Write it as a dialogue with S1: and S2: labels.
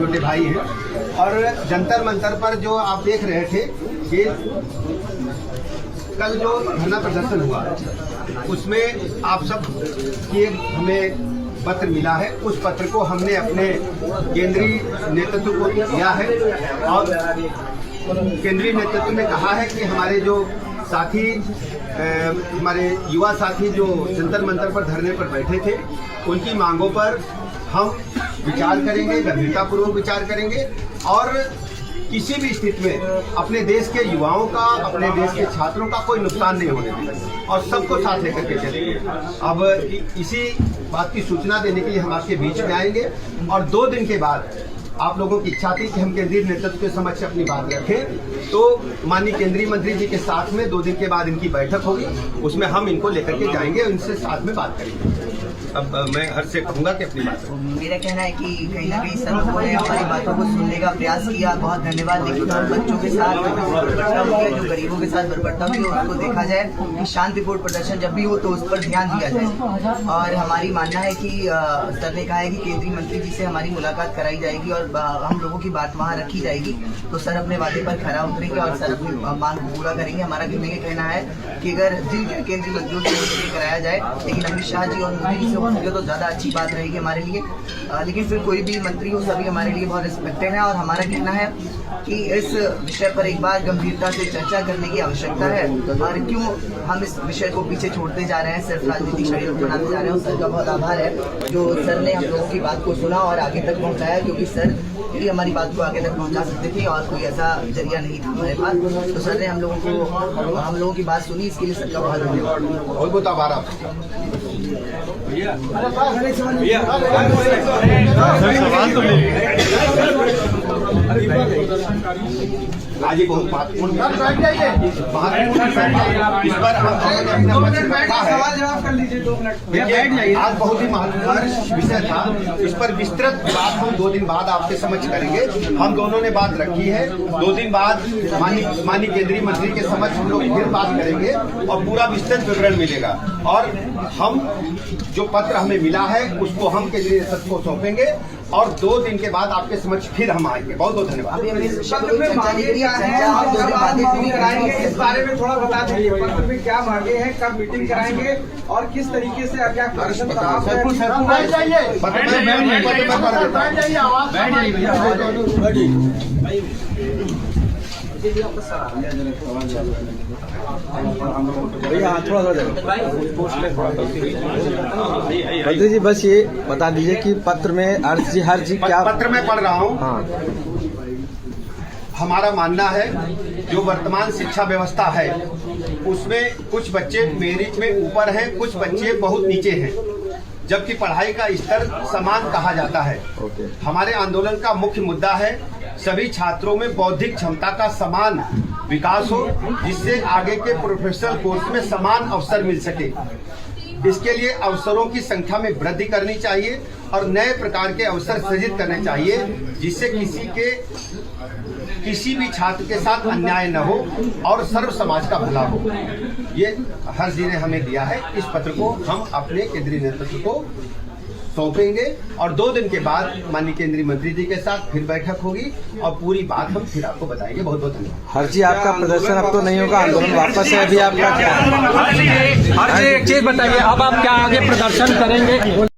S1: छोटे भाई हैं। और जंतर मंतर पर जो आप देख रहे थे कि कल जो धरना प्रदर्शन हुआ उसमें आप सब की हमें पत्र मिला है। उस पत्र को हमने अपने केंद्रीय नेतृत्व को दिया है और केंद्रीय नेतृत्व ने कहा है कि हमारे जो साथी हमारे युवा साथी जो जंतर मंतर पर धरने पर बैठे थे उनकी मांगों पर हम विचार करेंगे, गंभीरतापूर्वक विचार करेंगे और किसी भी स्थिति में अपने देश के युवाओं का, अपने देश के छात्रों का कोई नुकसान नहीं होने देंगे और सबको साथ लेकर के चलेंगे। अब इसी बात की सूचना देने के लिए हम आपके बीच में आएंगे और 2 दिन के बाद आप लोगों की इच्छा थी कि हम केंद्रीय नेतृत्व के समक्ष अपनी बात रखें, तो माननीय केंद्रीय मंत्री जी के साथ में 2 दिन के बाद इनकी बैठक होगी, उसमें हम इनको लेकर के जाएंगे, उनसे साथ में बात करेंगे। अब मैं हर से कहूंगा कि अपनी बात
S2: मेरा कहना है कि कहीं ना कहीं सब लोगों ने हमारी बातों को सुनने का प्रयास किया, बहुत धन्यवाद। लेकिन हम बच्चों के साथ बर्ताव किया, जो गरीबों के साथ बर्ताव किया, उसको देखा जाए कि शांतिपूर्ण प्रदर्शन जब भी हो तो उस पर ध्यान दिया जाए। और हमारी मानना है कि सर ने कहा है कि केंद्रीय मंत्री जी से हमारी मुलाकात कराई जाएगी और हम लोगों की बात वहाँ रखी जाएगी, तो सर अपने वादे पर खरा उतरेंगे और सर अपनी मांग पूरा करेंगे। हमारा कहना है कि अगर केंद्रीय मंत्रियों से कराया जाए, लेकिन अमित शाह जी और मोदी जी से होंगे तो ज्यादा अच्छी बात रहेगी हमारे लिए। लेकिन फिर कोई भी मंत्री हो, सभी हमारे लिए बहुत रिस्पेक्टेड है और हमारा कहना है कि इस विषय पर एक बार गंभीरता से चर्चा करने की आवश्यकता है। और क्यों हम इस विषय को पीछे छोड़ते जा रहे हैं, सिर्फ राजनीतिक षड्यंत्र बनाते जा रहे हैं। सर का बहुत आभार है जो सर ने हम लोगों की बात को सुना और आगे तक पहुंचाया, क्योंकि सर ही हमारी बात को आगे तक पहुंचा सकते थे और कोई ऐसा जरिया नहीं था हमारे पास। तो सर ने हम लोगों की बात सुनी, इसके लिए सर का बहुत धन्यवाद।
S1: बहुत बहुत आभार आपका। आज ये बहुत महत्वपूर्ण इस पर आज बहुत ही महत्वपूर्ण विषय था। इस पर विस्तृत बात हम 2 दिन बाद आपके समक्ष करेंगे। हम दोनों ने बात रखी है, 2 दिन बाद माननीय केंद्रीय मंत्री के समक्ष हम लोग फिर बात करेंगे और पूरा विस्तृत विवरण मिलेगा। और हम जो पत्र हमें मिला है उसको हम केंद्रीय नेतृत्व को सौंपेंगे और 2 दिन के बाद आपके समक्ष फिर हम आएंगे। बहुत बहुत धन्यवाद।
S3: इस बारे में थोड़ा बता देंगे, पत्र में क्या मांगे हैं, कब मीटिंग कराएंगे और किस तरीके से क्या
S4: मंत्री जी बस ये बता दीजिए कि पत्र में हर जी क्या
S1: पत्र में पढ़ रहा हूँ।
S4: हाँ।
S1: हमारा मानना है जो वर्तमान शिक्षा व्यवस्था है उसमें कुछ बच्चे मेरिट में ऊपर हैं, कुछ बच्चे बहुत नीचे हैं, जबकि पढ़ाई का स्तर समान कहा जाता है। हमारे आंदोलन का मुख्य मुद्दा है सभी छात्रों में बौद्धिक क्षमता का समान विकास हो, जिससे आगे के प्रोफेशनल कोर्स में समान अवसर मिल सके। इसके लिए अवसरों की संख्या में वृद्धि करनी चाहिए और नए प्रकार के अवसर सृजित करने चाहिए, जिससे किसी भी छात्र के साथ अन्याय न हो और सर्व समाज का भला हो। ये हर जी ने हमें दिया है। इस पत्र को हम अपने केंद्रीय नेतृत्व को सौंपेंगे और 2 दिन के बाद माननीय केंद्रीय मंत्री जी के साथ फिर बैठक होगी और पूरी बात हम फिर आपको बताएंगे। बहुत बहुत धन्यवाद।
S4: हर जी आपका प्रदर्शन अब तो नहीं होगा, आंदोलन वापस है। अभी आपका क्या
S5: हर जी एक चीज बताइए, अब आप क्या आगे प्रदर्शन करेंगे?